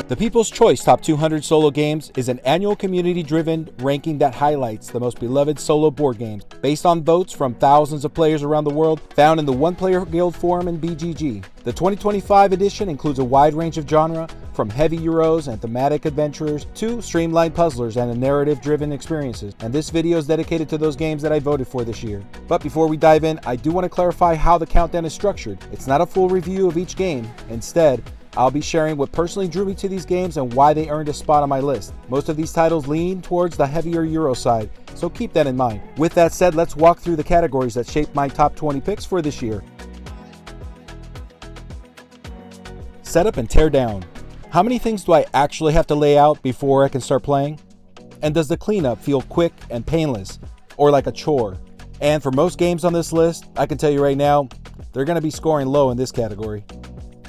The People's Choice Top 200 Solo Games is an annual community-driven ranking that highlights the most beloved solo board games based on votes from thousands of players around the world found in the One Player Guild forum and BGG. The 2025 edition includes a wide range of genre, from heavy Euros and thematic adventurers to streamlined puzzlers and narrative-driven experiences, and this video is dedicated to those games that I voted for this year. But before we dive in, I do want to clarify how the countdown is structured. It's not a full review of each game. Instead, I'll be sharing what personally drew me to these games and why they earned a spot on my list. Most of these titles lean towards the heavier Euro side, so keep that in mind. With that said, let's walk through the categories that shaped my top 20 picks for this year. Setup and tear down. How many things do I actually have to lay out before I can start playing? And does the cleanup feel quick and painless, or like a chore? And for most games on this list, I can tell you right now, they're going to be scoring low in this category.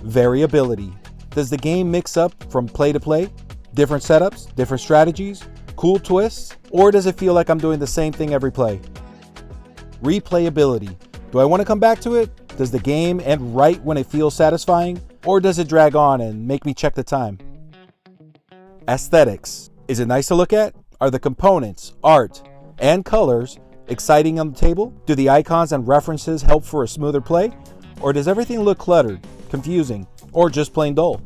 Variability. Does the game mix up from play to play? Different setups, different strategies, cool twists, or does it feel like I'm doing the same thing every play? Replayability. Do I want to come back to it? Does the game end right when it feels satisfying, or does it drag on and make me check the time? Aesthetics. Is it nice to look at? Are the components, art, and colors exciting on the table? Do the icons and references help for a smoother play? Or does everything look cluttered, confusing, or just plain dull?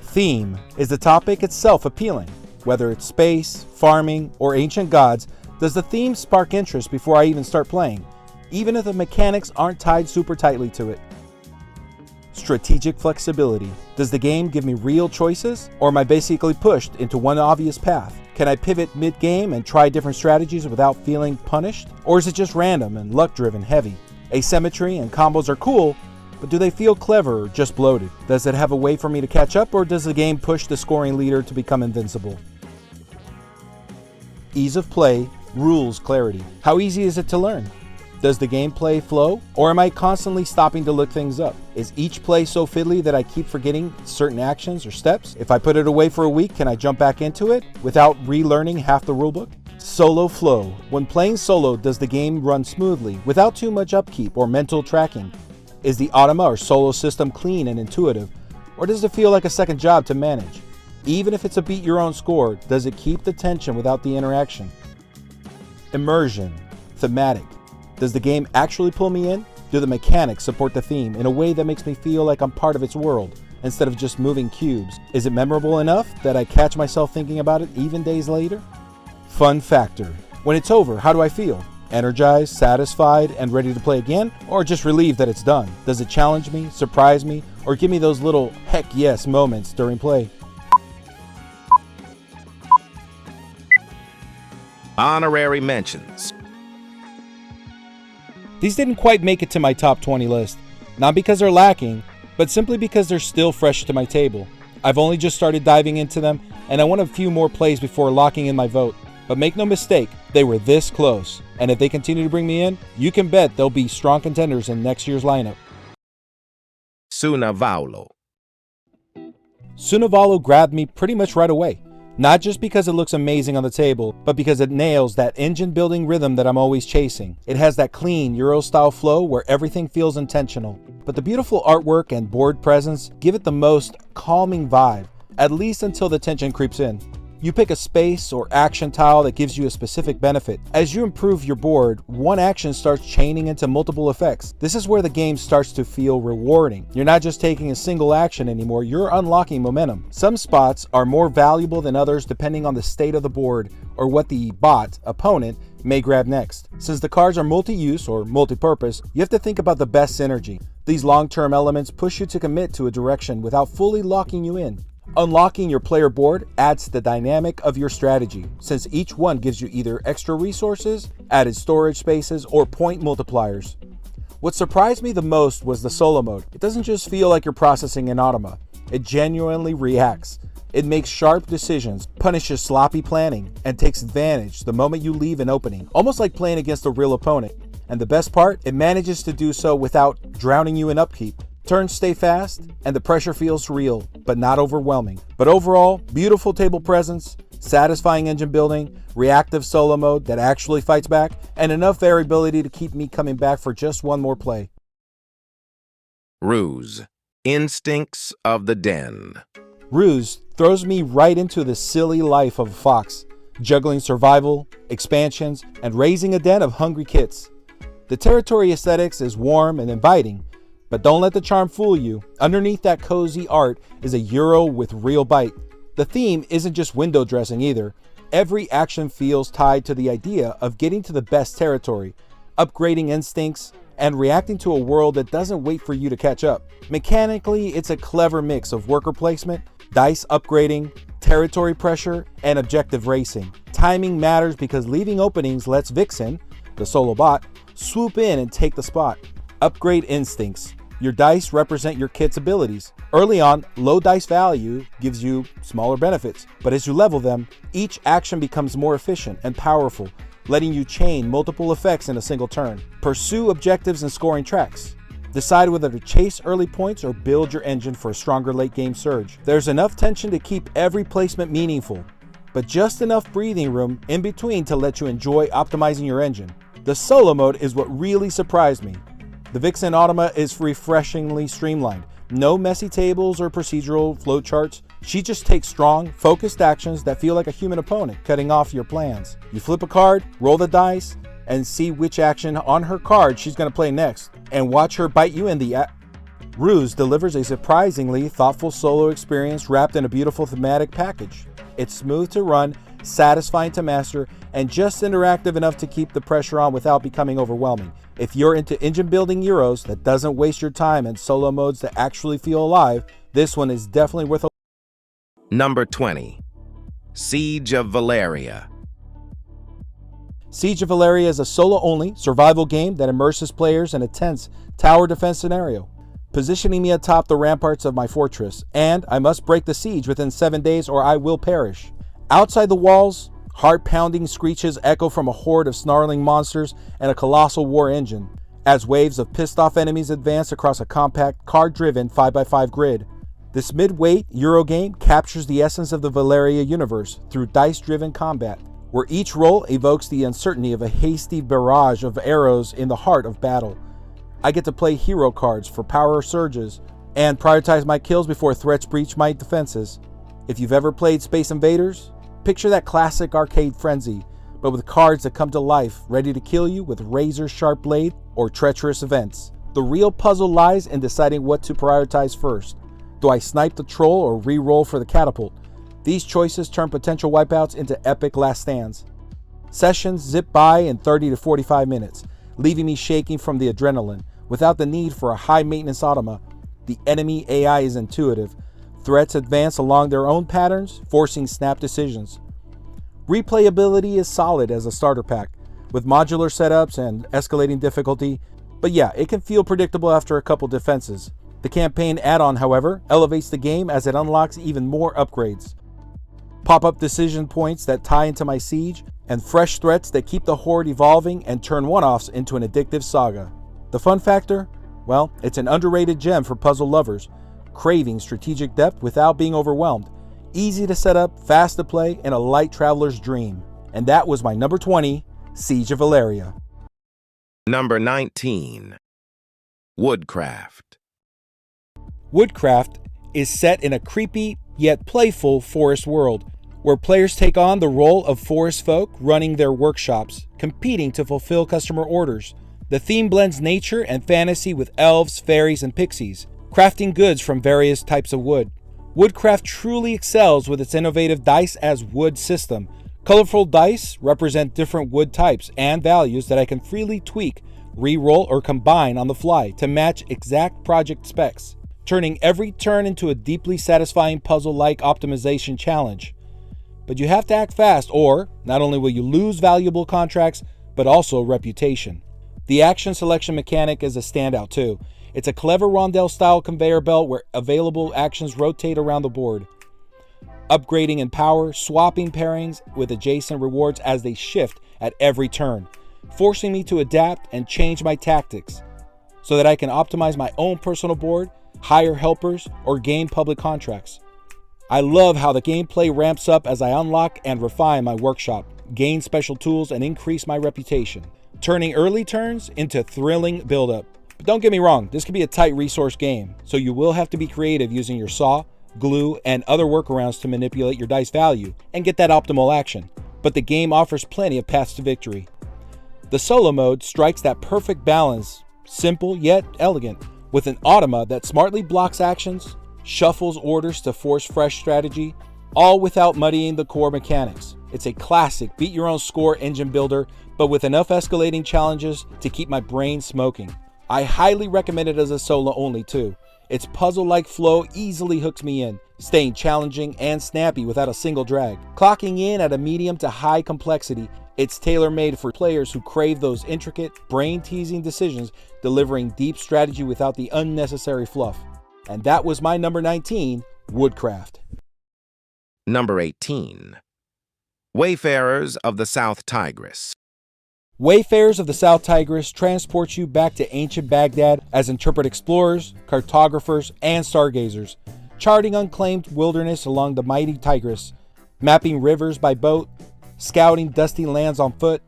Theme. Is the topic itself appealing? Whether it's space, farming, or ancient gods, does the theme spark interest before I even start playing, even if the mechanics aren't tied super tightly to it? Strategic flexibility. Does the game give me real choices, or am I basically pushed into one obvious path? Can I pivot mid-game and try different strategies without feeling punished? Or is it just random and luck-driven heavy? Asymmetry and combos are cool, but do they feel clever or just bloated? Does it have a way for me to catch up, or does the game push the scoring leader to become invincible? Ease of play, rules clarity. How easy is it to learn? Does the gameplay flow, or am I constantly stopping to look things up? Is each play so fiddly that I keep forgetting certain actions or steps? If I put it away for a week, can I jump back into it without relearning half the rulebook? Solo flow. When playing solo, does the game run smoothly without too much upkeep or mental tracking? Is the automa or solo system clean and intuitive, or does it feel like a second job to manage? Even if it's a beat your own score, does it keep the tension without the interaction? Immersion. Thematic. Does the game actually pull me in? Do the mechanics support the theme in a way that makes me feel like I'm part of its world instead of just moving cubes? Is it memorable enough that I catch myself thinking about it even days later? Fun factor. When it's over, how do I feel? Energized, satisfied, and ready to play again? Or just relieved that it's done? Does it challenge me, surprise me, or give me those little heck yes moments during play? Honorary Mentions. These didn't quite make it to my top 20 list, not because they're lacking, but simply because they're still fresh to my table. I've only just started diving into them, and I want a few more plays before locking in my vote. But make no mistake, they were this close, and if they continue to bring me in, you can bet they'll be strong contenders in next year's lineup. Sunavalo. Sunavalo grabbed me pretty much right away. Not just because it looks amazing on the table, but because it nails that engine-building rhythm that I'm always chasing. It has that clean Euro-style flow where everything feels intentional. But the beautiful artwork and board presence give it the most calming vibe, at least until the tension creeps in. You pick a space or action tile that gives you a specific benefit. As you improve your board, one action starts chaining into multiple effects. This is where the game starts to feel rewarding. You're not just taking a single action anymore, you're unlocking momentum. Some spots are more valuable than others depending on the state of the board or what the opponent may grab next. Since the cards are multi-use or multi-purpose, you have to think about the best synergy. These long-term elements push you to commit to a direction without fully locking you in. Unlocking your player board adds to the dynamic of your strategy, since each one gives you either extra resources, added storage spaces, or point multipliers. What surprised me the most was the solo mode. It doesn't just feel like you're processing an automa, it genuinely reacts. It makes sharp decisions, punishes sloppy planning, and takes advantage the moment you leave an opening, almost like playing against a real opponent. And the best part, it manages to do so without drowning you in upkeep. Turns stay fast, and the pressure feels real, but not overwhelming. But overall, beautiful table presence, satisfying engine building, reactive solo mode that actually fights back, and enough variability to keep me coming back for just one more play. Ruse. Instincts of the Den. Ruse throws me right into the silly life of a fox, juggling survival, expansions, and raising a den of hungry kits. The territory aesthetics is warm and inviting, but don't let the charm fool you. Underneath that cozy art is a Euro with real bite. The theme isn't just window dressing either. Every action feels tied to the idea of getting to the best territory, upgrading instincts, and reacting to a world that doesn't wait for you to catch up. Mechanically, it's a clever mix of worker placement, dice upgrading, territory pressure, and objective racing. Timing matters because leaving openings lets Vixen, the solo bot, swoop in and take the spot. Upgrade instincts. Your dice represent your kit's abilities. Early on, low dice value gives you smaller benefits, but as you level them, each action becomes more efficient and powerful, letting you chain multiple effects in a single turn. Pursue objectives and scoring tracks. Decide whether to chase early points or build your engine for a stronger late game surge. There's enough tension to keep every placement meaningful, but just enough breathing room in between to let you enjoy optimizing your engine. The solo mode is what really surprised me. The Vixen Automa is refreshingly streamlined. No messy tables or procedural flowcharts. She just takes strong, focused actions that feel like a human opponent cutting off your plans. You flip a card, roll the dice, and see which action on her card she's going to play next, and watch her bite you in the Ruse delivers a surprisingly thoughtful solo experience wrapped in a beautiful thematic package. It's smooth to run, satisfying to master, and just interactive enough to keep the pressure on without becoming overwhelming. If you're into engine building Euros that doesn't waste your time and solo modes that actually feel alive, this one is definitely worth a Number 20. Siege of Valeria. Siege of Valeria is a solo-only survival game that immerses players in a tense tower defense scenario, positioning me atop the ramparts of my fortress, and I must break the siege within 7 days or I will perish. Outside the walls, heart-pounding screeches echo from a horde of snarling monsters and a colossal war engine, as waves of pissed-off enemies advance across a compact, card-driven 5x5 grid. This mid-weight Euro game captures the essence of the Valeria universe through dice-driven combat, where each roll evokes the uncertainty of a hasty barrage of arrows in the heart of battle. I get to play hero cards for power surges and prioritize my kills before threats breach my defenses. If you've ever played Space Invaders, picture that classic arcade frenzy, but with cards that come to life, ready to kill you with razor-sharp blade or treacherous events. The real puzzle lies in deciding what to prioritize first. Do I snipe the troll or re-roll for the catapult? These choices turn potential wipeouts into epic last stands. Sessions zip by in 30 to 45 minutes, leaving me shaking from the adrenaline. Without the need for a high-maintenance automa, the enemy AI is intuitive. Threats advance along their own patterns, forcing snap decisions. Replayability is solid as a starter pack, with modular setups and escalating difficulty, but yeah, it can feel predictable after a couple defenses. The campaign add-on, however, elevates the game as it unlocks even more upgrades. Pop-up decision points that tie into my siege, and fresh threats that keep the horde evolving and turn one-offs into an addictive saga. The fun factor? Well, it's an underrated gem for puzzle lovers, craving strategic depth without being overwhelmed. Easy to set up, fast to play, and a light traveler's dream. And that was my number 20, Siege of Valeria. Number 19. Woodcraft. Woodcraft is set in a creepy yet playful forest world, where players take on the role of forest folk running their workshops, competing to fulfill customer orders. The theme blends nature and fantasy with elves, fairies, and pixies, crafting goods from various types of wood. Woodcraft truly excels with its innovative dice as wood system. Colorful dice represent different wood types and values that I can freely tweak, re-roll, or combine on the fly to match exact project specs, turning every turn into a deeply satisfying puzzle-like optimization challenge. But you have to act fast, or not only will you lose valuable contracts, but also reputation. The action selection mechanic is a standout too. It's a clever rondelle-style conveyor belt where available actions rotate around the board, upgrading in power, swapping pairings with adjacent rewards as they shift at every turn, forcing me to adapt and change my tactics so that I can optimize my own personal board, hire helpers, or gain public contracts. I love how the gameplay ramps up as I unlock and refine my workshop, gain special tools, and increase my reputation, turning early turns into thrilling build-up. But don't get me wrong, this can be a tight resource game, so you will have to be creative using your saw, glue, and other workarounds to manipulate your dice value and get that optimal action, but the game offers plenty of paths to victory. The solo mode strikes that perfect balance, simple yet elegant, with an automa that smartly blocks actions, shuffles orders to force fresh strategy, all without muddying the core mechanics. It's a classic beat your own score engine builder, but with enough escalating challenges to keep my brain smoking. I highly recommend it as a solo only too. Its puzzle-like flow easily hooks me in, staying challenging and snappy without a single drag. Clocking in at a medium to high complexity, it's tailor-made for players who crave those intricate, brain-teasing decisions, delivering deep strategy without the unnecessary fluff. And that was my number 19, Woodcraft. Number 18. Wayfarers of the South Tigris. Wayfarers of the South Tigris transports you back to ancient Baghdad as intrepid explorers, cartographers, and stargazers, charting unclaimed wilderness along the mighty Tigris, mapping rivers by boat, scouting dusty lands on foot,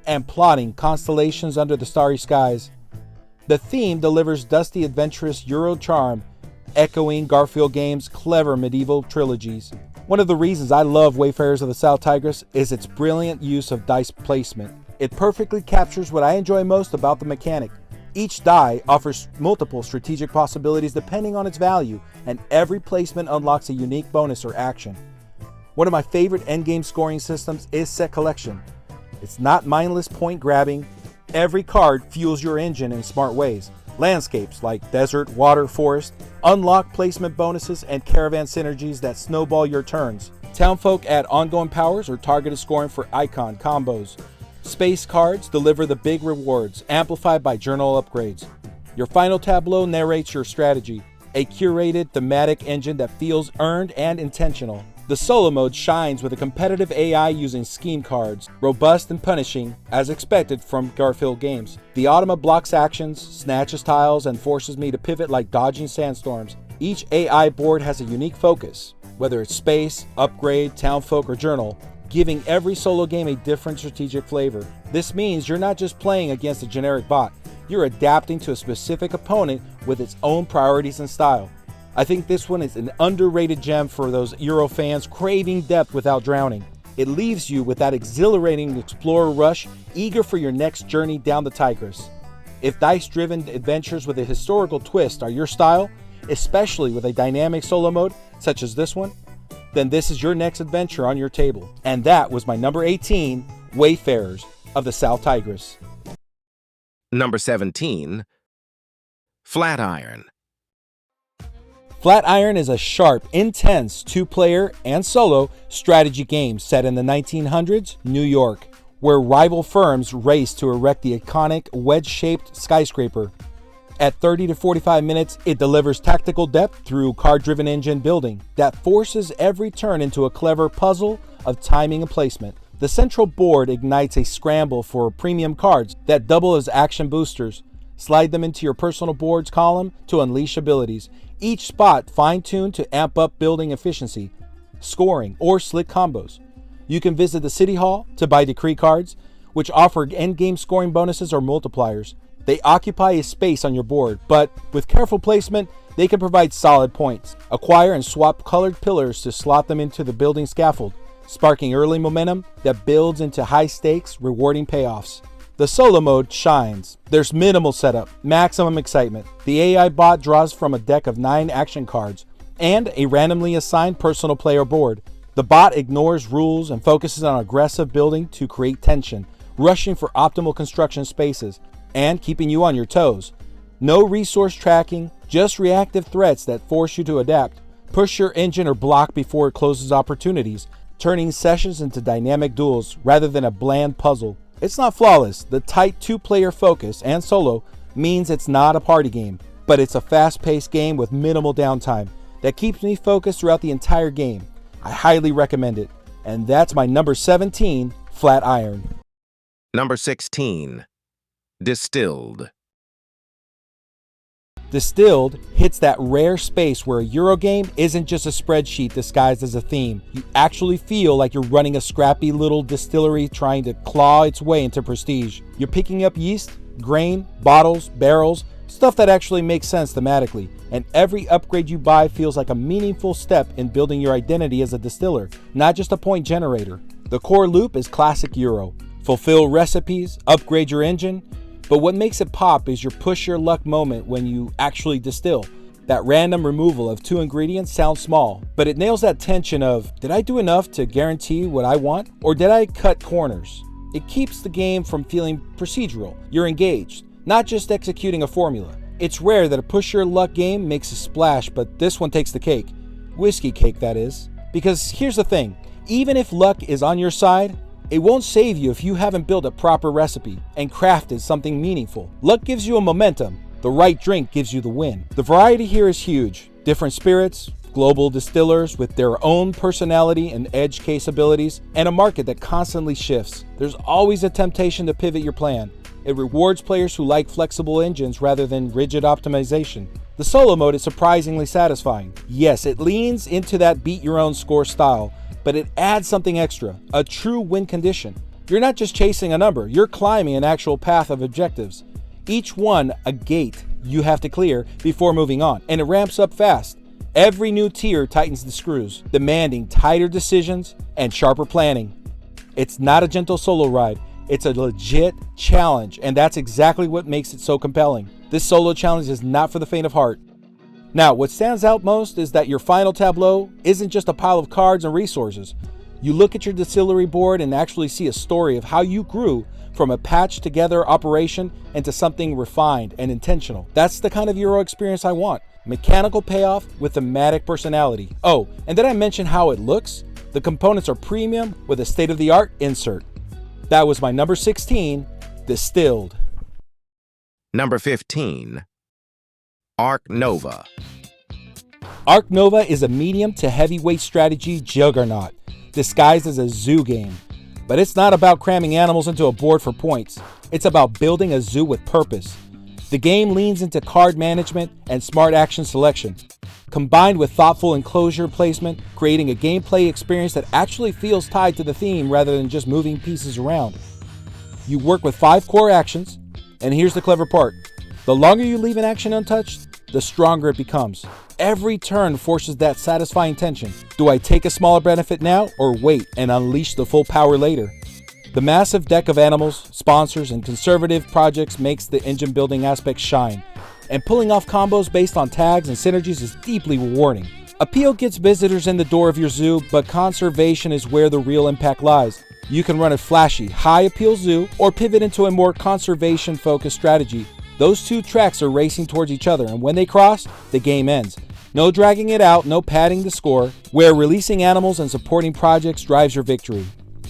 and plotting constellations under the starry skies. The theme delivers dusty adventurous Euro charm, echoing Garfield Games' clever medieval trilogies. One of the reasons I love Wayfarers of the South Tigris is its brilliant use of dice placement. It perfectly captures what I enjoy most about the mechanic. Each die offers multiple strategic possibilities depending on its value, and every placement unlocks a unique bonus or action. One of my favorite endgame scoring systems is set collection. It's not mindless point grabbing. Every card fuels your engine in smart ways. Landscapes like desert, water, forest unlock placement bonuses and caravan synergies that snowball your turns. Townfolk add ongoing powers or targeted scoring for icon combos. Space cards deliver the big rewards, amplified by journal upgrades. Your final tableau narrates your strategy, a curated thematic engine that feels earned and intentional. The solo mode shines with a competitive AI using scheme cards, robust and punishing, as expected from Garfield Games. The automa blocks actions, snatches tiles, and forces me to pivot like dodging sandstorms. Each AI board has a unique focus, whether it's space, upgrade, townfolk, or journal, giving every solo game a different strategic flavor. This means you're not just playing against a generic bot, you're adapting to a specific opponent with its own priorities and style. I think this one is an underrated gem for those Euro fans craving depth without drowning. It leaves you with that exhilarating explorer rush, eager for your next journey down the Tigris. If dice-driven adventures with a historical twist are your style, especially with a dynamic solo mode such as this one, then this is your next adventure on your table. And that was my number 18, Wayfarers of the South Tigris. Number 17. Flatiron. Flatiron is a sharp, intense two-player and solo strategy game set in the 1900s New York, where rival firms race to erect the iconic wedge-shaped skyscraper. At 30 to 45 minutes, it delivers tactical depth through card-driven engine building that forces every turn into a clever puzzle of timing and placement. The central board ignites a scramble for premium cards that double as action boosters. Slide them into your personal boards column to unleash abilities, each spot fine-tuned to amp up building efficiency, scoring, or slick combos. You can visit the City Hall to buy decree cards, which offer endgame scoring bonuses or multipliers. They occupy a space on your board, but with careful placement, they can provide solid points. Acquire and swap colored pillars to slot them into the building scaffold, sparking early momentum that builds into high-stakes, rewarding payoffs. The solo mode shines. There's minimal setup, maximum excitement. The AI bot draws from a deck of 9 action cards and a randomly assigned personal player board. The bot ignores rules and focuses on aggressive building to create tension, rushing for optimal construction spaces, and keeping you on your toes. No resource tracking, just reactive threats that force you to adapt. Push your engine or block before it closes opportunities, turning sessions into dynamic duels rather than a bland puzzle. It's not flawless. The tight two-player focus and solo means it's not a party game, but it's a fast-paced game with minimal downtime that keeps me focused throughout the entire game. I highly recommend it. And that's my number 17, Flatiron. Number 16. Distilled. Distilled hits that rare space where a Eurogame isn't just a spreadsheet disguised as a theme. You actually feel like you're running a scrappy little distillery trying to claw its way into prestige. You're picking up yeast, grain, bottles, barrels, Stuff that actually makes sense thematically, and every upgrade you buy feels like a meaningful step in building your identity as a distiller, not just a point generator. The core loop is classic Euro. Fulfill recipes, upgrade your engine, but what makes it pop is your push your luck moment when you actually distill. That random removal of 2 ingredients sounds small, but it nails that tension of, did I do enough to guarantee what I want, or did I cut corners? It keeps the game from feeling procedural. You're engaged, not just executing a formula. It's rare that a push your luck game makes a splash, but this one takes the cake. Whiskey cake, that is. Because here's the thing, even if luck is on your side, it won't save you if you haven't built a proper recipe and crafted something meaningful. Luck gives you a momentum. The right drink gives you the win. The variety here is huge. Different spirits, global distillers with their own personality and edge case abilities, and a market that constantly shifts. There's always a temptation to pivot your plan. It rewards players who like flexible engines rather than rigid optimization. The solo mode is surprisingly satisfying. Yes, it leans into that beat your own score style, but it adds something extra, a true win condition. You're not just chasing a number, you're climbing an actual path of objectives. Each one a gate you have to clear before moving on, and it ramps up fast. Every new tier tightens the screws, demanding tighter decisions and sharper planning. It's not a gentle solo ride, it's a legit challenge, and that's exactly what makes it so compelling. This solo challenge is not for the faint of heart. Now, what stands out most is that your final tableau isn't just a pile of cards and resources. You look at your distillery board and actually see a story of how you grew from a patched together operation into something refined and intentional. That's the kind of Euro experience I want. Mechanical payoff with thematic personality. Oh, and did I mention how it looks? The components are premium with a state-of-the-art insert. That was my number 16, Distilled. Number 15. Arc Nova. Arc Nova is a medium to heavyweight strategy juggernaut, disguised as a zoo game. But it's not about cramming animals into a board for points. It's about building a zoo with purpose. The game leans into card management and smart action selection, combined with thoughtful enclosure placement, creating a gameplay experience that actually feels tied to the theme rather than just moving pieces around. You work with 5 core actions, and here's the clever part. The longer you leave an action untouched, the stronger it becomes. Every turn forces that satisfying tension. Do I take a smaller benefit now or wait and unleash the full power later? The massive deck of animals, sponsors, and conservative projects makes the engine building aspect shine, and pulling off combos based on tags and synergies is deeply rewarding. Appeal gets visitors in the door of your zoo, but conservation is where the real impact lies. You can run a flashy, high appeal zoo or pivot into a more conservation focused strategy. Those two tracks are racing towards each other, and when they cross, the game ends. No dragging it out, no padding the score, where releasing animals and supporting projects drives your victory.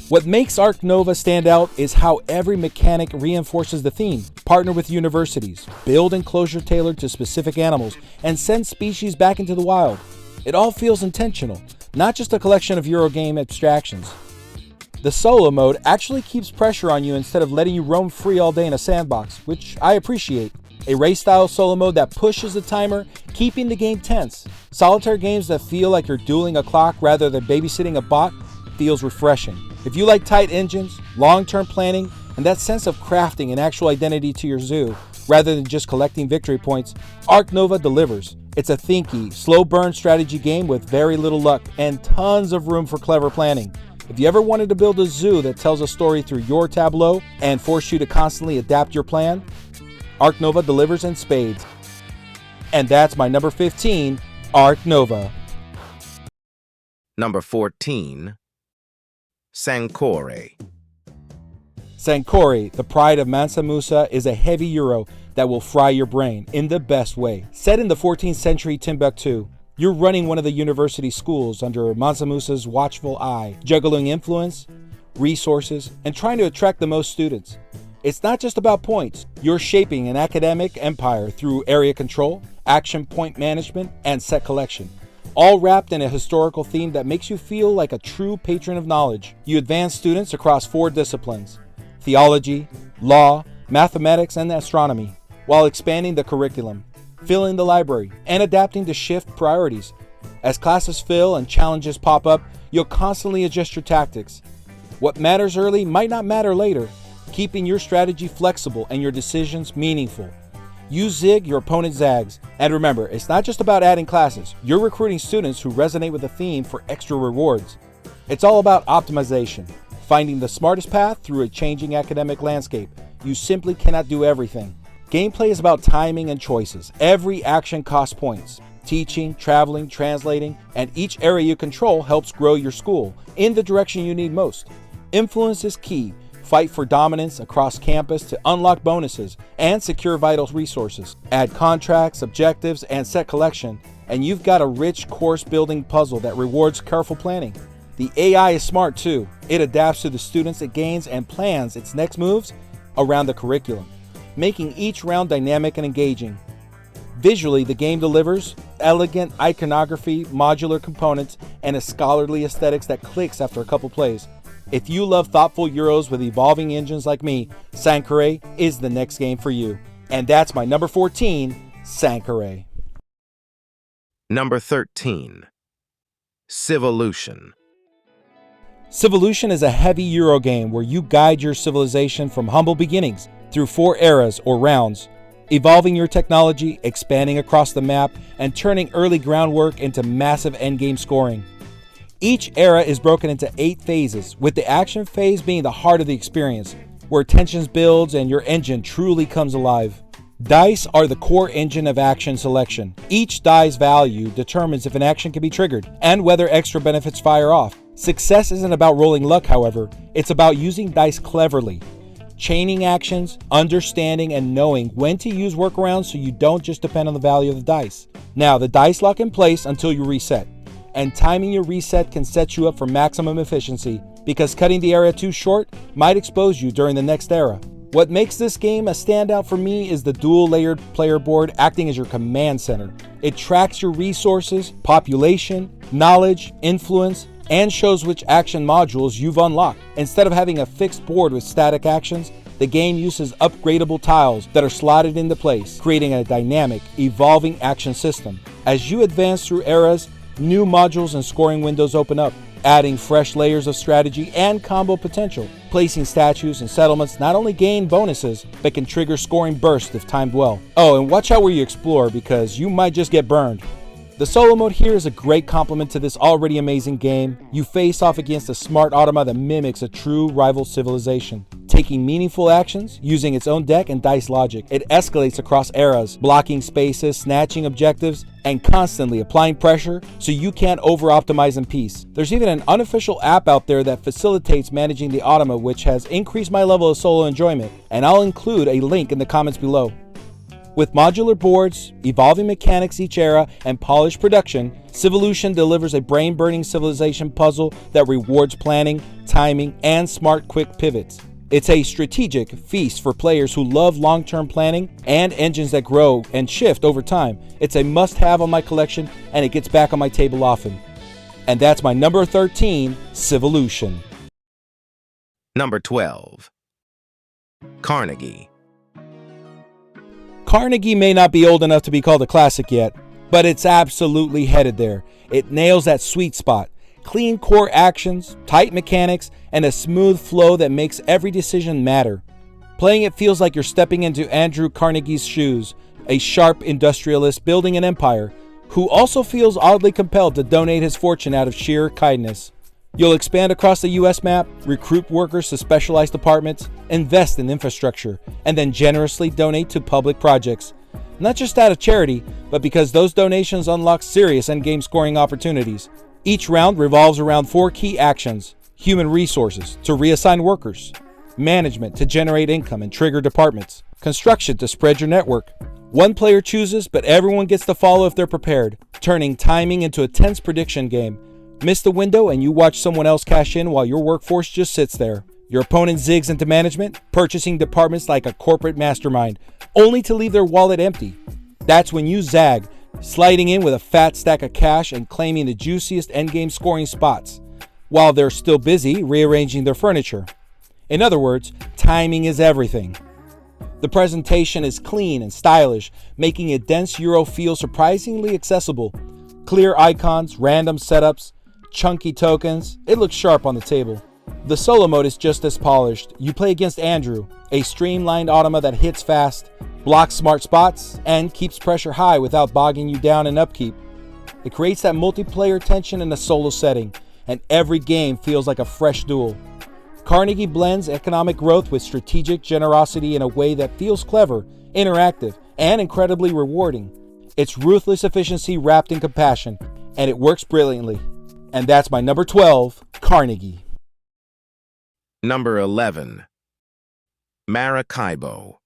What makes Arc Nova stand out is how every mechanic reinforces the theme. Partner with universities, build enclosure tailored to specific animals, and send species back into the wild. It all feels intentional, not just a collection of Eurogame abstractions. The solo mode actually keeps pressure on you instead of letting you roam free all day in a sandbox, which I appreciate. A race-style solo mode that pushes the timer, keeping the game tense. Solitaire games that feel like you're dueling a clock rather than babysitting a bot feels refreshing. If you like tight engines, long-term planning, and that sense of crafting an actual identity to your zoo, rather than just collecting victory points, Arc Nova delivers. It's a thinky, slow-burn strategy game with very little luck and tons of room for clever planning. If you ever wanted to build a zoo that tells a story through your tableau and force you to constantly adapt your plan, Arc Nova delivers in spades. And that's my number 15, Arc Nova. Number 14. Sancore. Sancore, the pride of Mansa Musa, is a heavy Euro that will fry your brain in the best way. Set in the 14th century Timbuktu, you're running one of the university schools under Mansa Musa's watchful eye, juggling influence, resources, and trying to attract the most students. It's not just about points. You're shaping an academic empire through area control, action point management, and set collection, all wrapped in a historical theme that makes you feel like a true patron of knowledge. You advance students across 4 disciplines: theology, law, mathematics, and astronomy, while expanding the curriculum, filling the library, and adapting to shift priorities. As classes fill and challenges pop up, you'll constantly adjust your tactics. What matters early might not matter later, keeping your strategy flexible and your decisions meaningful. You zig, your opponent zags. And remember, it's not just about adding classes. You're recruiting students who resonate with the theme for extra rewards. It's all about optimization, finding the smartest path through a changing academic landscape. You simply cannot do everything. Gameplay is about timing and choices. Every action costs points. Teaching, traveling, translating, and each area you control helps grow your school in the direction you need most. Influence is key. Fight for dominance across campus to unlock bonuses and secure vital resources. Add contracts, objectives, and set collection, and you've got a rich course-building puzzle that rewards careful planning. The AI is smart too. It adapts to the students it gains and plans its next moves around the curriculum, making each round dynamic and engaging. Visually, the game delivers elegant iconography, modular components, and a scholarly aesthetics that clicks after a couple plays. If you love thoughtful Euros with evolving engines like me, Sankore is the next game for you. And that's my number 14, Sankore. Number 13. Civolution. Civolution is a heavy Euro game where you guide your civilization from humble beginnings through 4 eras or rounds, evolving your technology, expanding across the map, and turning early groundwork into massive endgame scoring. Each era is broken into 8 phases, with the action phase being the heart of the experience, where tensions builds and your engine truly comes alive. Dice are the core engine of action selection. Each die's value determines if an action can be triggered and whether extra benefits fire off. Success isn't about rolling luck, however. It's about using dice cleverly, chaining actions, understanding and knowing when to use workarounds so you don't just depend on the value of the dice. Now, the dice lock in place until you reset, and timing your reset can set you up for maximum efficiency because cutting the area too short might expose you during the next era. What makes this game a standout for me is the dual-layered player board acting as your command center. It tracks your resources, population, knowledge, influence, and shows which action modules you've unlocked. Instead of having a fixed board with static actions, the game uses upgradable tiles that are slotted into place, creating a dynamic, evolving action system. As you advance through eras, new modules and scoring windows open up, adding fresh layers of strategy and combo potential. Placing statues and settlements not only gain bonuses, but can trigger scoring bursts if timed well. Oh, and watch out where you explore because you might just get burned. The solo mode here is a great complement to this already amazing game. You face off against a smart automa that mimics a true rival civilization, taking meaningful actions, using its own deck and dice logic. It escalates across eras, blocking spaces, snatching objectives, and constantly applying pressure so you can't over-optimize in peace. There's even an unofficial app out there that facilitates managing the automa, which has increased my level of solo enjoyment, and I'll include a link in the comments below. With modular boards, evolving mechanics each era, and polished production, Civolution delivers a brain-burning civilization puzzle that rewards planning, timing, and smart quick pivots. It's a strategic feast for players who love long-term planning and engines that grow and shift over time. It's a must-have on my collection, and it gets back on my table often. And that's my number 13, Civolution. Number 12. Carnegie. Carnegie may not be old enough to be called a classic yet, but it's absolutely headed there. It nails that sweet spot. Clean core actions, tight mechanics, and a smooth flow that makes every decision matter. Playing it feels like you're stepping into Andrew Carnegie's shoes, a sharp industrialist building an empire, who also feels oddly compelled to donate his fortune out of sheer kindness. You'll expand across the US map, recruit workers to specialized departments, invest in infrastructure, and then generously donate to public projects. Not just out of charity, but because those donations unlock serious endgame scoring opportunities. Each round revolves around 4 key actions: human resources to reassign workers, management to generate income and trigger departments, construction to spread your network. One player chooses, but everyone gets to follow if they're prepared, turning timing into a tense prediction game. Miss the window and you watch someone else cash in while your workforce just sits there. Your opponent zigs into management, purchasing departments like a corporate mastermind, only to leave their wallet empty. That's when you zag, sliding in with a fat stack of cash and claiming the juiciest endgame scoring spots, while they're still busy rearranging their furniture. In other words, timing is everything. The presentation is clean and stylish, making a dense Euro feel surprisingly accessible. Clear icons, random setups, chunky tokens. It looks sharp on the table. The solo mode is just as polished. You play against Andrew, a streamlined automa that hits fast, blocks smart spots, and keeps pressure high without bogging you down in upkeep. It creates that multiplayer tension in a solo setting, and every game feels like a fresh duel. Carnegie blends economic growth with strategic generosity in a way that feels clever, interactive, and incredibly rewarding. It's ruthless efficiency wrapped in compassion, and it works brilliantly. And that's my number 12, Carnegie. Number 11. Maracaibo.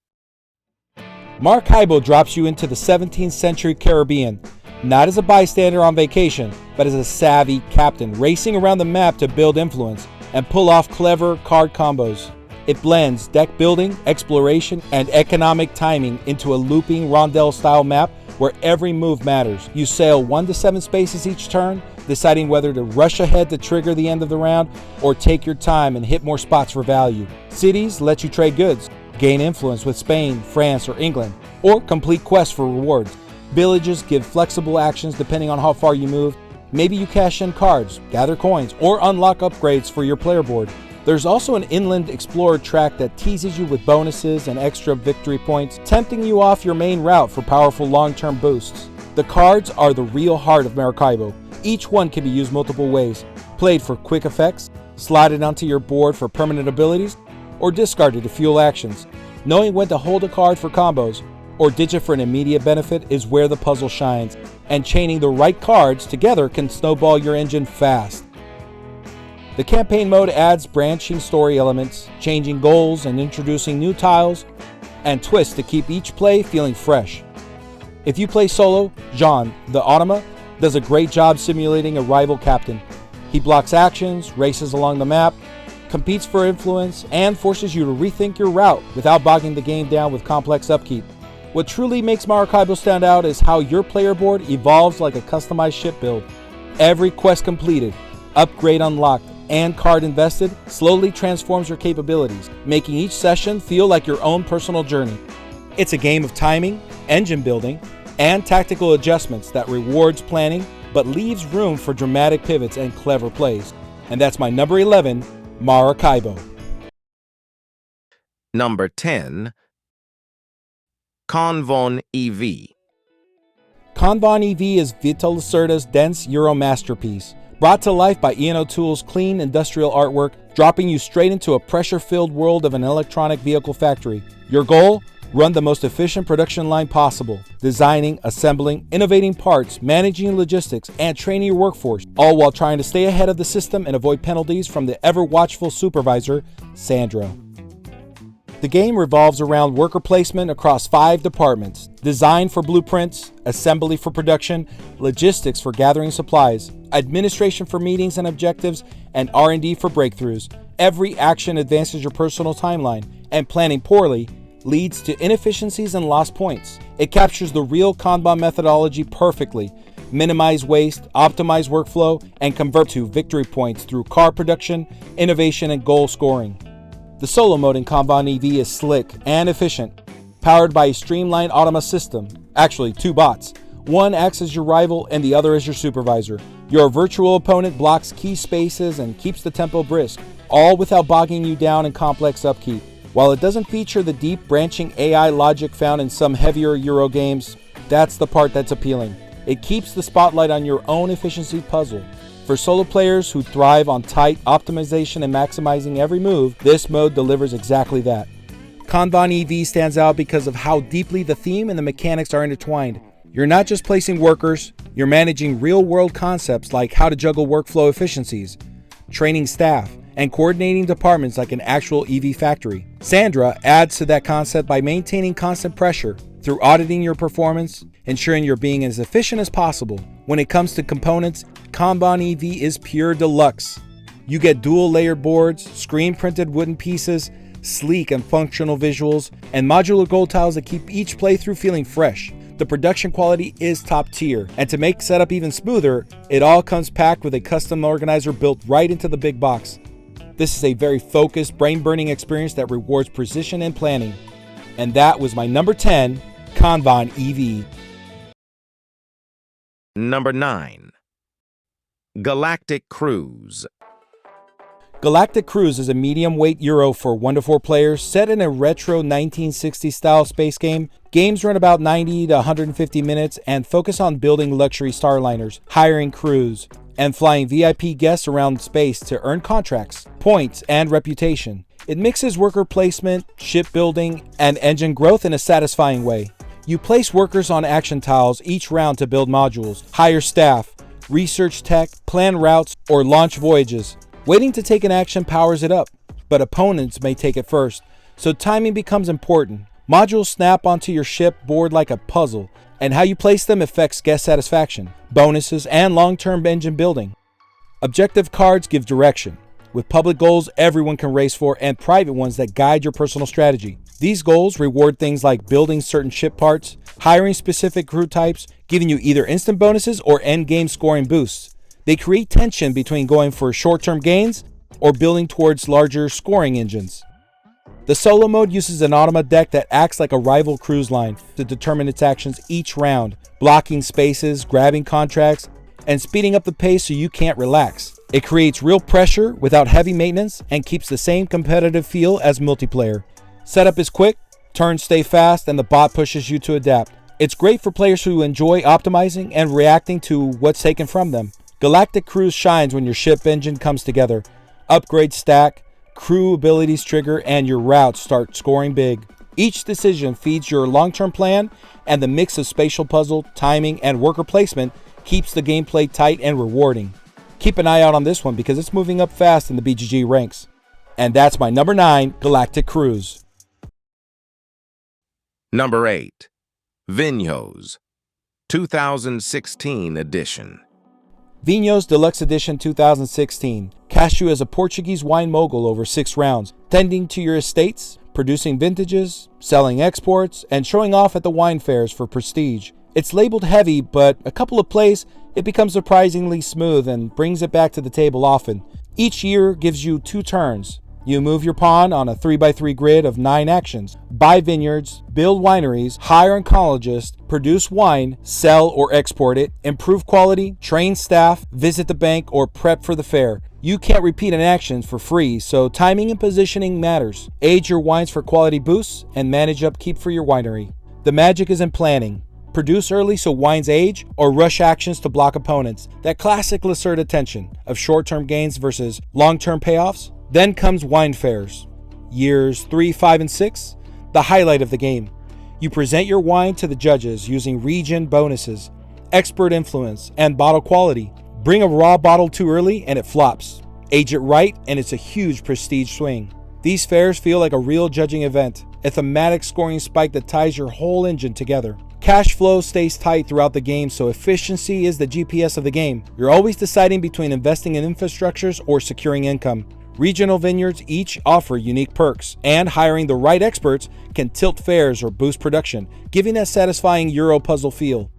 Maracaibo drops you into the 17th century Caribbean, not as a bystander on vacation, but as a savvy captain racing around the map to build influence and pull off clever card combos. It blends deck building, exploration, and economic timing into a looping rondelle-style map where every move matters. You sail 1 to 7 spaces each turn, deciding whether to rush ahead to trigger the end of the round or take your time and hit more spots for value. Cities let you trade goods, gain influence with Spain, France, or England, or complete quests for rewards. Villages give flexible actions depending on how far you move. Maybe you cash in cards, gather coins, or unlock upgrades for your player board. There's also an inland explorer track that teases you with bonuses and extra victory points, tempting you off your main route for powerful long-term boosts. The cards are the real heart of Maracaibo. Each one can be used multiple ways, played for quick effects, slotted onto your board for permanent abilities, or discarded to fuel actions. Knowing when to hold a card for combos, or ditch it for an immediate benefit is where the puzzle shines, and chaining the right cards together can snowball your engine fast. The campaign mode adds branching story elements, changing goals and introducing new tiles and twists to keep each play feeling fresh. If you play solo, Jean, the automa, does a great job simulating a rival captain. He blocks actions, races along the map, competes for influence, and forces you to rethink your route without bogging the game down with complex upkeep. What truly makes Maracaibo stand out is how your player board evolves like a customized ship build. Every quest completed, upgrade unlocked, and card invested slowly transforms your capabilities, making each session feel like your own personal journey. It's a game of timing, engine building, and tactical adjustments that rewards planning but leaves room for dramatic pivots and clever plays. And that's my number 11, Maracaibo. Number 10. Convon EV. Convon EV is Vito Lacerda's dense Euro masterpiece, brought to life by Ian O'Toole's clean industrial artwork, dropping you straight into a pressure-filled world of an electronic vehicle factory. Your goal? Run the most efficient production line possible, designing, assembling, innovating parts, managing logistics, and training your workforce, all while trying to stay ahead of the system and avoid penalties from the ever-watchful supervisor, Sandra. The game revolves around worker placement across 5 departments: design for blueprints, assembly for production, logistics for gathering supplies, administration for meetings and objectives, and R&D for breakthroughs. Every action advances your personal timeline, and planning poorly leads to inefficiencies and lost points. It captures the real Kanban methodology perfectly: minimize waste, optimize workflow, and convert to victory points through car production, innovation, and goal scoring. The solo mode in Kanban EV is slick and efficient, powered by a streamlined automa system. Actually, 2 bots. One acts as your rival and the other as your supervisor. Your virtual opponent blocks key spaces and keeps the tempo brisk, all without bogging you down in complex upkeep. While it doesn't feature the deep branching AI logic found in some heavier Euro games, that's the part that's appealing. It keeps the spotlight on your own efficiency puzzle. For solo players who thrive on tight optimization and maximizing every move, this mode delivers exactly that. Kanban EV stands out because of how deeply the theme and the mechanics are intertwined. You're not just placing workers, you're managing real-world concepts like how to juggle workflow efficiencies, training staff, and coordinating departments like an actual EV factory. Sandra adds to that concept by maintaining constant pressure through auditing your performance, ensuring you're being as efficient as possible. When it comes to components, Kanban EV is pure deluxe. You get dual layered boards, screen printed wooden pieces, sleek and functional visuals, and modular gold tiles that keep each playthrough feeling fresh. The production quality is top tier, and to make setup even smoother, it all comes packed with a custom organizer built right into the big box. This is a very focused, brain-burning experience that rewards precision and planning. And that was my number 10, Kanban EV. Number 9. Galactic Cruise. Galactic Cruise is a medium-weight Euro for 1 to 4 players set in a retro 1960s-style space game. Games run about 90 to 150 minutes and focus on building luxury starliners, hiring crews, and flying VIP guests around space to earn contracts, points, and reputation. It mixes worker placement, shipbuilding, and engine growth in a satisfying way. You place workers on action tiles each round to build modules, hire staff, research tech, plan routes, or launch voyages. Waiting to take an action powers it up, but opponents may take it first, so timing becomes important. Modules snap onto your ship board like a puzzle, and how you place them affects guest satisfaction, bonuses, and long-term engine building. Objective cards give direction, with public goals everyone can race for and private ones that guide your personal strategy. These goals reward things like building certain ship parts, hiring specific crew types, giving you either instant bonuses or end-game scoring boosts. They create tension between going for short-term gains or building towards larger scoring engines. The solo mode uses an automa deck that acts like a rival cruise line to determine its actions each round, blocking spaces, grabbing contracts, and speeding up the pace so you can't relax. It creates real pressure without heavy maintenance and keeps the same competitive feel as multiplayer. Setup is quick, turns stay fast, and the bot pushes you to adapt. It's great for players who enjoy optimizing and reacting to what's taken from them. Galactic Cruise shines when your ship engine comes together. Upgrades stack, crew abilities trigger, and your routes start scoring big. Each decision feeds your long-term plan, and the mix of spatial puzzle, timing, and worker placement keeps the gameplay tight and rewarding. Keep an eye out on this one because it's moving up fast in the BGG ranks. And that's my number 9, Galactic Cruise. Number 8. Vinhos, 2016 edition. Vinhos Deluxe Edition 2016 casts you as a Portuguese wine mogul over 6 rounds, tending to your estates, producing vintages, selling exports, and showing off at the wine fairs for prestige. It's labeled heavy, but a couple of plays, it becomes surprisingly smooth and brings it back to the table often. Each year gives you 2 turns. You move your pawn on a 3x3 grid of 9 actions, buy vineyards, build wineries, hire oncologists, produce wine, sell or export it, improve quality, train staff, visit the bank, or prep for the fair. You can't repeat an action for free, so timing and positioning matters. Age your wines for quality boosts and manage upkeep for your winery. The magic is in planning. Produce early so wines age, or rush actions to block opponents. That classic Lacerda tension of short-term gains versus long-term payoffs. Then comes wine fairs. Years 3, 5, and 6, the highlight of the game. You present your wine to the judges using region bonuses, expert influence, and bottle quality. Bring a raw bottle too early and it flops. Age it right and it's a huge prestige swing. These fairs feel like a real judging event, a thematic scoring spike that ties your whole engine together. Cash flow stays tight throughout the game, so efficiency is the GPS of the game. You're always deciding between investing in infrastructures or securing income. Regional vineyards each offer unique perks, and hiring the right experts can tilt fairs or boost production, giving that satisfying Euro puzzle feel.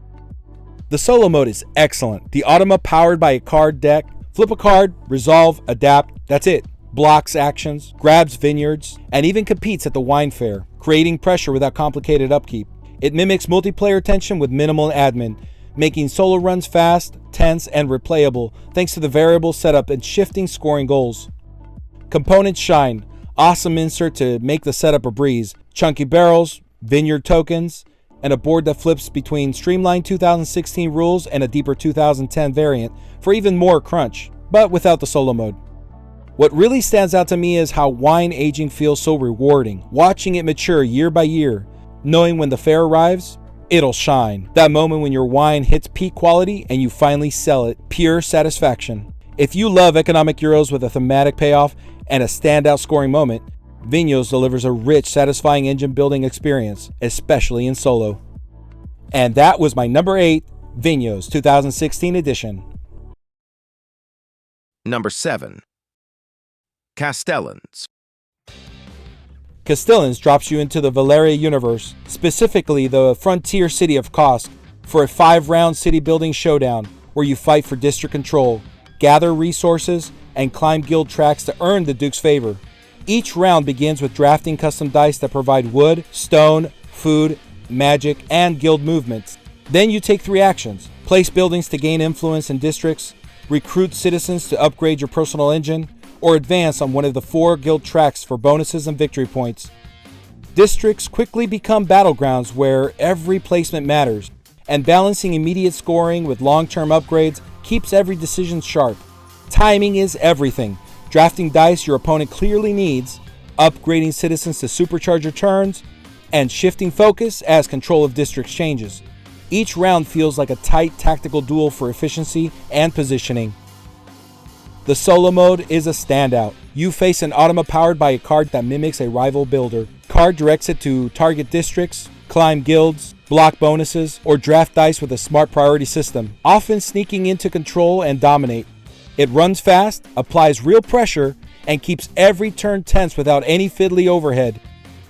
The solo mode is excellent. The automa powered by a card deck. Flip a card, resolve, adapt, that's it. Blocks actions, grabs vineyards, and even competes at the wine fair, creating pressure without complicated upkeep. It mimics multiplayer tension with minimal admin, making solo runs fast, tense, and replayable thanks to the variable setup and shifting scoring goals. Components shine. Awesome insert to make the setup a breeze. Chunky barrels, vineyard tokens, and a board that flips between streamlined 2016 rules and a deeper 2010 variant for even more crunch, but without the solo mode. What really stands out to me is how wine aging feels so rewarding. Watching it mature year by year, knowing when the fair arrives, it'll shine. That moment when your wine hits peak quality and you finally sell it, pure satisfaction. If you love economic Euros with a thematic payoff and a standout scoring moment, Vinhos delivers a rich, satisfying engine building experience, especially in solo. And that was my number 8, Vinhos 2016 edition. Number 7. Castellans. Castellans drops you into the Valeria universe, specifically the frontier city of Kosk, for a 5-round city building showdown where you fight for district control, gather resources, and climb guild tracks to earn the Duke's favor. Each round begins with drafting custom dice that provide wood, stone, food, magic, and guild movements. Then you take 3 actions. Place buildings to gain influence in districts, recruit citizens to upgrade your personal engine, or advance on one of the 4 guild tracks for bonuses and victory points. Districts quickly become battlegrounds where every placement matters, and balancing immediate scoring with long-term upgrades keeps every decision sharp. Timing is everything. Drafting dice your opponent clearly needs, upgrading citizens to supercharge your turns, and shifting focus as control of districts changes. Each round feels like a tight tactical duel for efficiency and positioning. The solo mode is a standout. You face an automa powered by a card that mimics a rival builder. Card directs it to target districts, climb guilds, block bonuses, or draft dice with a smart priority system, often sneaking into control and dominate. It runs fast, applies real pressure, and keeps every turn tense without any fiddly overhead.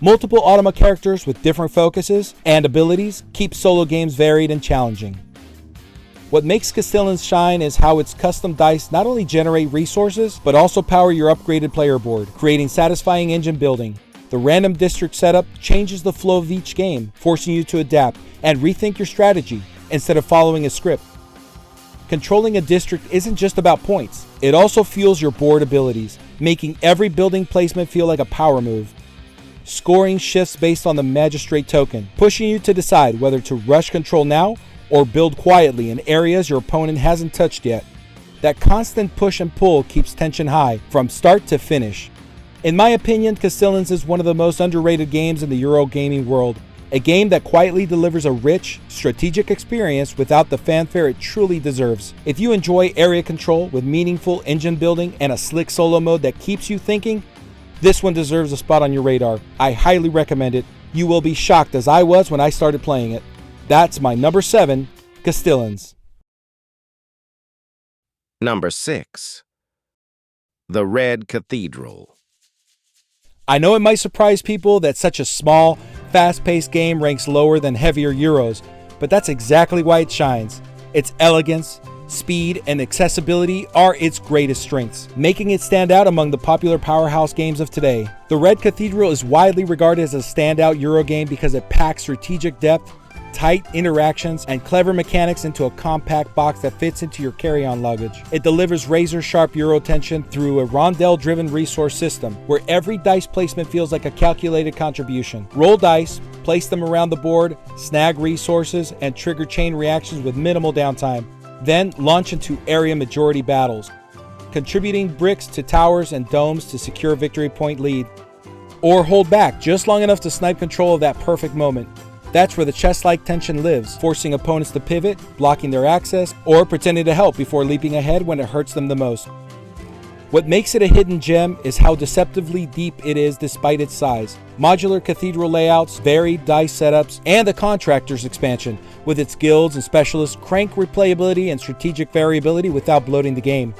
Multiple automa characters with different focuses and abilities keep solo games varied and challenging. What makes Castellans shine is how its custom dice not only generate resources, but also power your upgraded player board, creating satisfying engine building. The random district setup changes the flow of each game, forcing you to adapt and rethink your strategy instead of following a script. Controlling a district isn't just about points, it also fuels your board abilities, making every building placement feel like a power move. Scoring shifts based on the magistrate token, pushing you to decide whether to rush control now or build quietly in areas your opponent hasn't touched yet. That constant push and pull keeps tension high from start to finish. In my opinion, Castellans is one of the most underrated games in the Euro gaming world. A game that quietly delivers a rich, strategic experience without the fanfare it truly deserves. If you enjoy area control with meaningful engine building and a slick solo mode that keeps you thinking, this one deserves a spot on your radar. I highly recommend it. You will be shocked as I was when I started playing it. That's my number 7, Castellans. Number 6. The Red Cathedral. I know it might surprise people that such a small, fast-paced game ranks lower than heavier Euros, but that's exactly why it shines. Its elegance, speed, and accessibility are its greatest strengths, making it stand out among the popular powerhouse games of today. The Red Cathedral is widely regarded as a standout Euro game because it packs strategic depth, tight interactions, and clever mechanics into a compact box that fits into your carry-on luggage. It delivers razor-sharp Euro tension through a rondel-driven resource system, where every dice placement feels like a calculated contribution. Roll dice, place them around the board, snag resources, and trigger chain reactions with minimal downtime. Then launch into area majority battles, contributing bricks to towers and domes to secure a victory point lead. Or hold back just long enough to snipe control of that perfect moment. That's where the chess-like tension lives, forcing opponents to pivot, blocking their access, or pretending to help before leaping ahead when it hurts them the most. What makes it a hidden gem is how deceptively deep it is despite its size. Modular cathedral layouts, varied dice setups, and the Contractors expansion, with its guilds and specialists, crank replayability and strategic variability without bloating the game.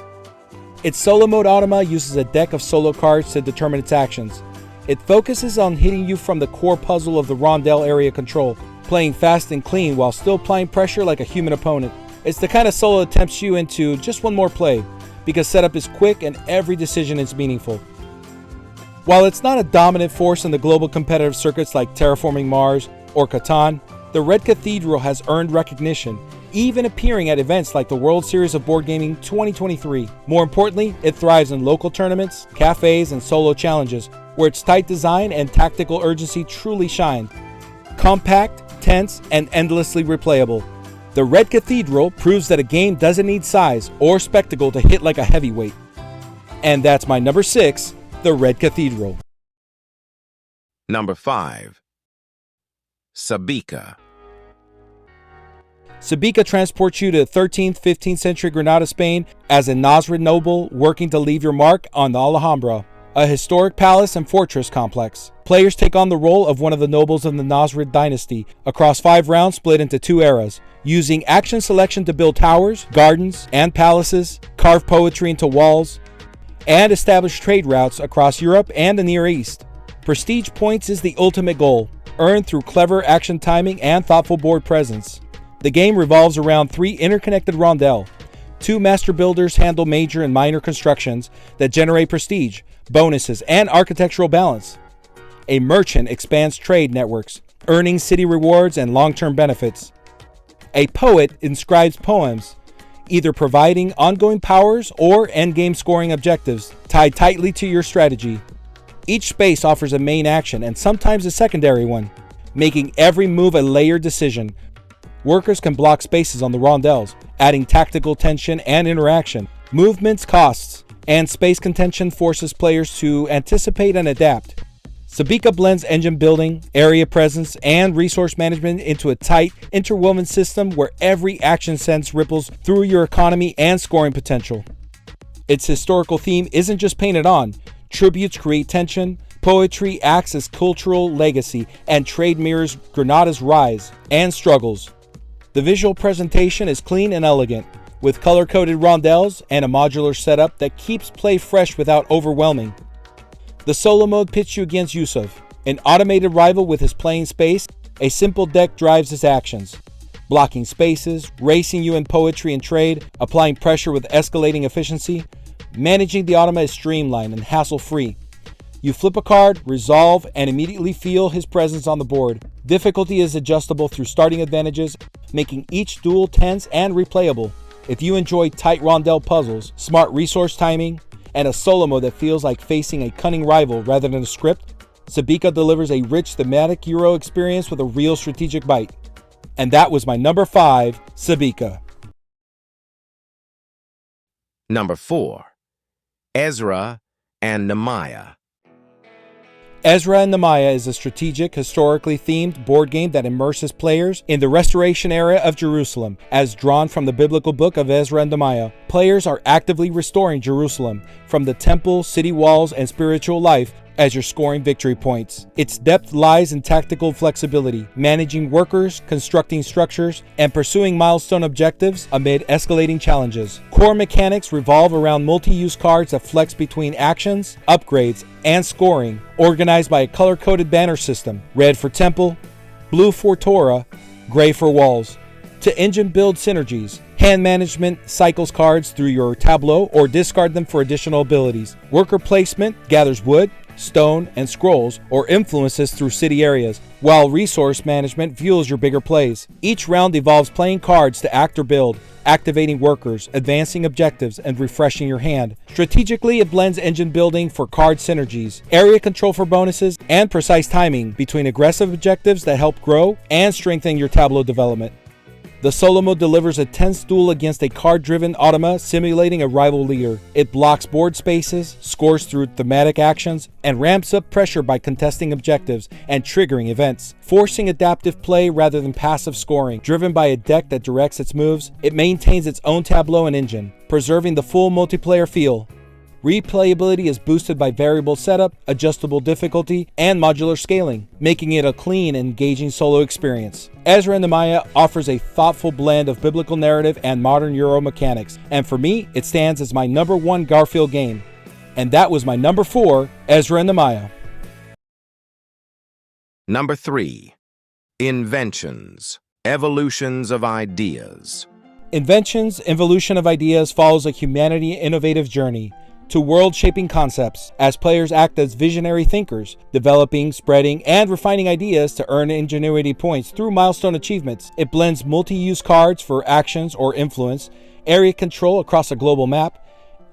Its solo mode automa uses a deck of solo cards to determine its actions. It focuses on hitting you from the core puzzle of the rondel area control, playing fast and clean while still applying pressure like a human opponent. It's the kind of solo that tempts you into just one more play, because setup is quick and every decision is meaningful. While it's not a dominant force in the global competitive circuits like Terraforming Mars or Catan, the Red Cathedral has earned recognition, even appearing at events like the World Series of Board Gaming 2023. More importantly, it thrives in local tournaments, cafes, and solo challenges, where its tight design and tactical urgency truly shine. Compact, tense, and endlessly replayable, the Red Cathedral proves that a game doesn't need size or spectacle to hit like a heavyweight. And that's my number 6, the Red Cathedral. Number 5. Sabika. Sabika transports you to 13th, 15th century Granada, Spain as a Nasrid noble working to leave your mark on the Alhambra, a historic palace and fortress complex. Players take on the role of one of the nobles of the Nasrid dynasty across 5 rounds split into 2 eras, using action selection to build towers, gardens, and palaces, carve poetry into walls, and establish trade routes across Europe and the Near East. Prestige points is the ultimate goal, earned through clever action timing and thoughtful board presence. The game revolves around 3 interconnected rondel. 2 master builders handle major and minor constructions that generate prestige, bonuses, and architectural balance. A merchant expands trade networks, earning city rewards and long-term benefits. A poet inscribes poems, either providing ongoing powers or endgame scoring objectives tied tightly to your strategy. Each space offers a main action and sometimes a secondary one, making every move a layered decision. Workers can block spaces on the rondels, adding tactical tension and interaction. Movements, costs, and space contention forces players to anticipate and adapt. Sabika blends engine building, area presence, and resource management into a tight, interwoven system where every action sense ripples through your economy and scoring potential. Its historical theme isn't just painted on. Tributes create tension, poetry acts as cultural legacy, and trade mirrors Granada's rise and struggles. The visual presentation is clean and elegant, with color-coded rondels and a modular setup that keeps play fresh without overwhelming. The solo mode pits you against Yusuf, an automated rival with his playing space. A simple deck drives his actions, blocking spaces, racing you in poetry and trade, applying pressure with escalating efficiency. Managing the automa is streamlined and hassle-free. You flip a card, resolve, and immediately feel his presence on the board. Difficulty is adjustable through starting advantages, making each duel tense and replayable. If you enjoy tight rondel puzzles, smart resource timing, and a solo mode that feels like facing a cunning rival rather than a script, Sabika delivers a rich thematic Euro experience with a real strategic bite. And that was my number 5, Sabika. Number 4. Ezra and Nehemiah. Ezra and Nehemiah is a strategic, historically themed board game that immerses players in the Restoration era of Jerusalem, as drawn from the biblical book of Ezra and Nehemiah. Players are actively restoring Jerusalem from the temple, city walls, and spiritual life as you're scoring victory points. Its depth lies in tactical flexibility, managing workers, constructing structures, and pursuing milestone objectives amid escalating challenges. Core mechanics revolve around multi-use cards that flex between actions, upgrades, and scoring, organized by a color-coded banner system: red for temple, blue for Torah, gray for walls. To engine build synergies, hand management cycles cards through your tableau or discard them for additional abilities. Worker placement gathers wood, stone, and scrolls or influences through city areas, while resource management fuels your bigger plays. Each round involves playing cards to act or build, activating workers, advancing objectives, and refreshing your hand. Strategically, it blends engine building for card synergies, area control for bonuses, and precise timing between aggressive objectives that help grow and strengthen your tableau development. The solo mode delivers a tense duel against a card-driven automa simulating a rival leader. It blocks board spaces, scores through thematic actions, and ramps up pressure by contesting objectives and triggering events, forcing adaptive play rather than passive scoring. Driven by a deck that directs its moves, it maintains its own tableau and engine, preserving the full multiplayer feel. Replayability is boosted by variable setup, adjustable difficulty, and modular scaling, making it a clean and engaging solo experience. Ezra and Nehemiah offers a thoughtful blend of biblical narrative and modern Euro mechanics, and for me, it stands as my number 1 Garfield game. And that was my number 4, Ezra and Nehemiah. Number 3. Inventions. Evolutions of Ideas. Inventions, Evolution of Ideas follows a humanity innovative journey to world-shaping concepts, as players act as visionary thinkers, developing, spreading, and refining ideas to earn ingenuity points through milestone achievements. It blends multi-use cards for actions or influence, area control across a global map,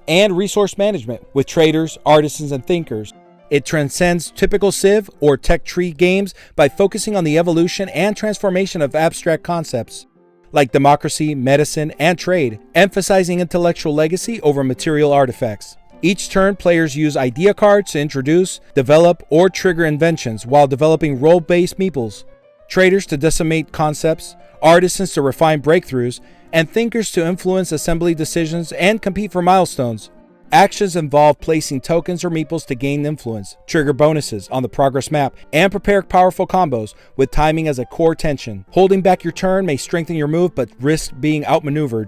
and resource management with traders, artisans, and thinkers. It transcends typical Civ or tech tree games by focusing on the evolution and transformation of abstract concepts like democracy, medicine, and trade, emphasizing intellectual legacy over material artifacts. Each turn, players use idea cards to introduce, develop, or trigger inventions while developing role-based meeples, traders to decimate concepts, artisans to refine breakthroughs, and thinkers to influence assembly decisions and compete for milestones. Actions involve placing tokens or meeples to gain influence, trigger bonuses on the progress map, and prepare powerful combos with timing as a core tension. Holding back your turn may strengthen your move but risk being outmaneuvered.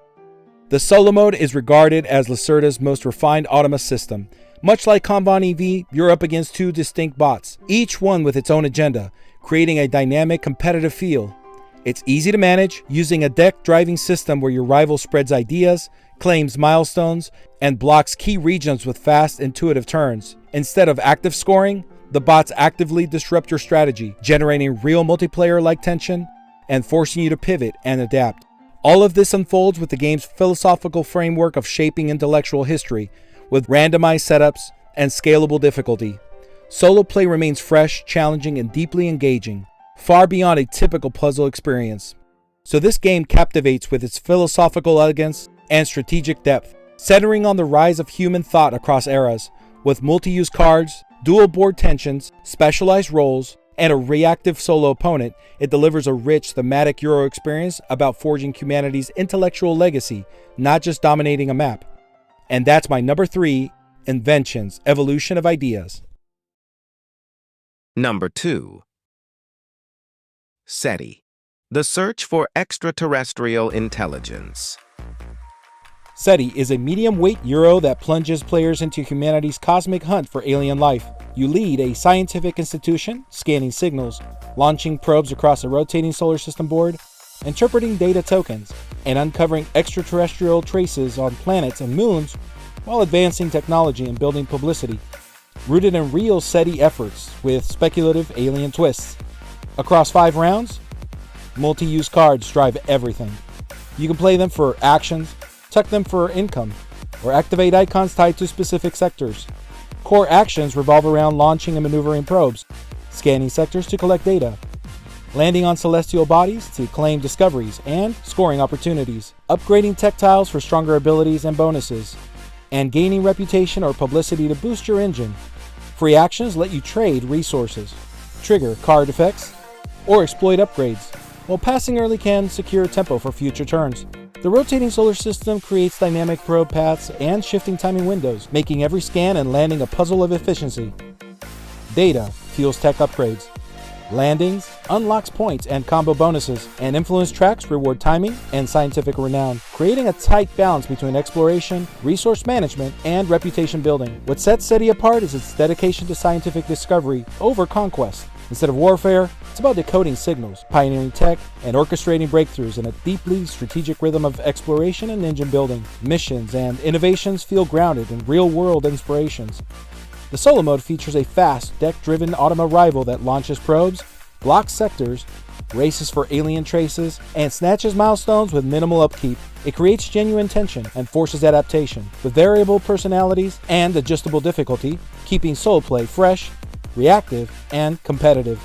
The solo mode is regarded as Lacerda's most refined automa system. Much like Kanban EV, you're up against 2 distinct bots, each one with its own agenda, creating a dynamic, competitive feel. It's easy to manage, using a deck-driving system where your rival spreads ideas, claims milestones, and blocks key regions with fast, intuitive turns. Instead of active scoring, the bots actively disrupt your strategy, generating real multiplayer-like tension and forcing you to pivot and adapt. All of this unfolds with the game's philosophical framework of shaping intellectual history, with randomized setups and scalable difficulty. Solo play remains fresh, challenging, and deeply engaging, far beyond a typical puzzle experience. So this game captivates with its philosophical elegance and strategic depth, centering on the rise of human thought across eras. With multi-use cards, dual board tensions, specialized roles, and a reactive solo opponent, it delivers a rich thematic Euro experience about forging humanity's intellectual legacy, not just dominating a map. And that's my number 3, Inventions, Evolution of Ideas. Number 2. SETI, the search for extraterrestrial intelligence. SETI is a medium-weight Euro that plunges players into humanity's cosmic hunt for alien life. You lead a scientific institution, scanning signals, launching probes across a rotating solar system board, interpreting data tokens, and uncovering extraterrestrial traces on planets and moons while advancing technology and building publicity. Rooted in real SETI efforts with speculative alien twists. Across 5 rounds, multi-use cards drive everything. You can play them for actions, tuck them for income, or activate icons tied to specific sectors. Core actions revolve around launching and maneuvering probes, scanning sectors to collect data, landing on celestial bodies to claim discoveries and scoring opportunities, upgrading tech tiles for stronger abilities and bonuses, and gaining reputation or publicity to boost your engine. Free actions let you trade resources, trigger card effects, or exploit upgrades, while passing early can secure tempo for future turns. The rotating solar system creates dynamic probe paths and shifting timing windows, making every scan and landing a puzzle of efficiency. Data fuels tech upgrades. Landings unlocks points and combo bonuses, and influence tracks reward timing and scientific renown, creating a tight balance between exploration, resource management, and reputation building. What sets SETI apart is its dedication to scientific discovery over conquest. Instead of warfare, it's about decoding signals, pioneering tech, and orchestrating breakthroughs in a deeply strategic rhythm of exploration and engine building. Missions and innovations feel grounded in real-world inspirations. The solo mode features a fast, deck-driven Automa rival that launches probes, blocks sectors, races for alien traces, and snatches milestones with minimal upkeep. It creates genuine tension and forces adaptation, with variable personalities and adjustable difficulty, keeping solo play fresh, reactive, and competitive.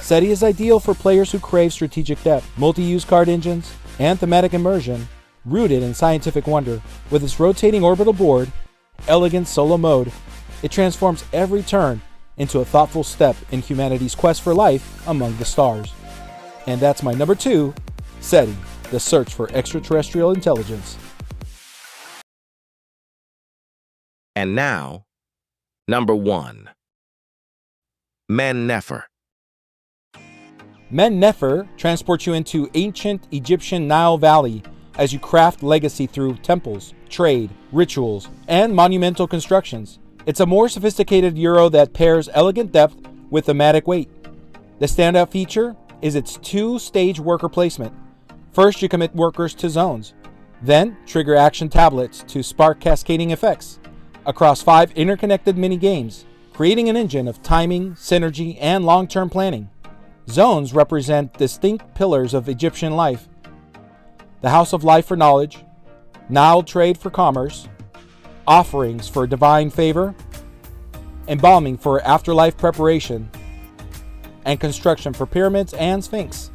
SETI is ideal for players who crave strategic depth, multi-use card engines, and thematic immersion, rooted in scientific wonder. With its rotating orbital board, elegant solo mode, it transforms every turn into a thoughtful step in humanity's quest for life among the stars. And that's my number 2, SETI, the search for extraterrestrial intelligence. And now, number 1. Men Nefer. Men Nefer transports you into ancient Egyptian Nile Valley as you craft legacy through temples, trade, rituals, and monumental constructions. It's a more sophisticated Euro that pairs elegant depth with thematic weight. The standout feature is its 2-stage worker placement. First, you commit workers to zones, then trigger action tablets to spark cascading effects across 5 interconnected mini-games, creating an engine of timing, synergy, and long-term planning. Zones represent distinct pillars of Egyptian life: the House of Life for knowledge, Nile trade for commerce, offerings for divine favor, embalming for afterlife preparation, and construction for pyramids and sphinx.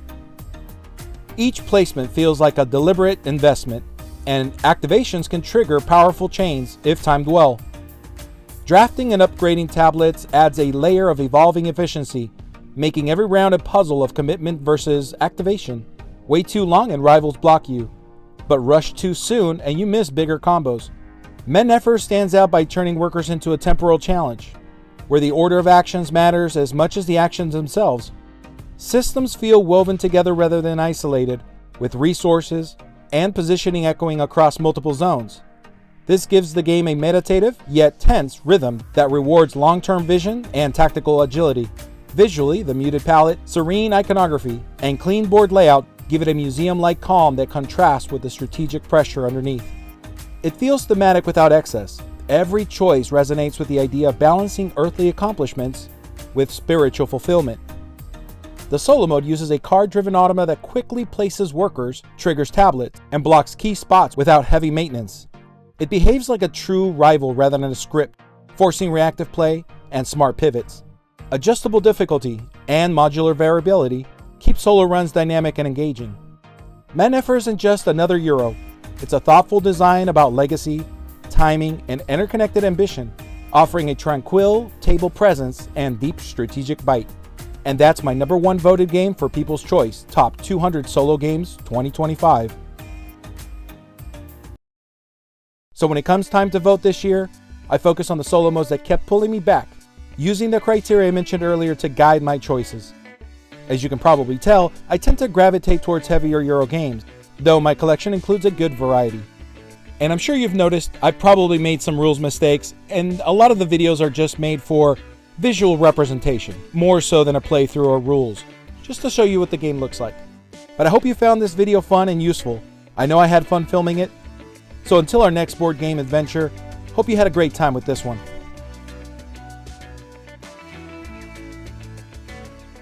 Each placement feels like a deliberate investment, and activations can trigger powerful chains if timed well. Drafting and upgrading tablets adds a layer of evolving efficiency, making every round a puzzle of commitment versus activation. Wait too long and rivals block you, but rush too soon and you miss bigger combos. Men Nefer stands out by turning workers into a temporal challenge, where the order of actions matters as much as the actions themselves. Systems feel woven together rather than isolated, with resources and positioning echoing across multiple zones. This gives the game a meditative, yet tense, rhythm that rewards long-term vision and tactical agility. Visually, the muted palette, serene iconography, and clean board layout give it a museum-like calm that contrasts with the strategic pressure underneath. It feels thematic without excess. Every choice resonates with the idea of balancing earthly accomplishments with spiritual fulfillment. The solo mode uses a card-driven automa that quickly places workers, triggers tablets, and blocks key spots without heavy maintenance. It behaves like a true rival rather than a script, forcing reactive play and smart pivots. Adjustable difficulty and modular variability keep solo runs dynamic and engaging. Mannefer isn't just another Euro. It's a thoughtful design about legacy, timing, and interconnected ambition, offering a tranquil table presence and deep strategic bite. And that's my #1 voted game for People's Choice Top 200 Solo Games 2025. So when it comes time to vote this year, I focus on the solo modes that kept pulling me back, using the criteria I mentioned earlier to guide my choices. As you can probably tell, I tend to gravitate towards heavier Euro games, though my collection includes a good variety. And I'm sure you've noticed I've probably made some rules mistakes, and a lot of the videos are just made for visual representation, more so than a playthrough or rules, just to show you what the game looks like. But I hope you found this video fun and useful. I know I had fun filming it. So until our next board game adventure, hope you had a great time with this one.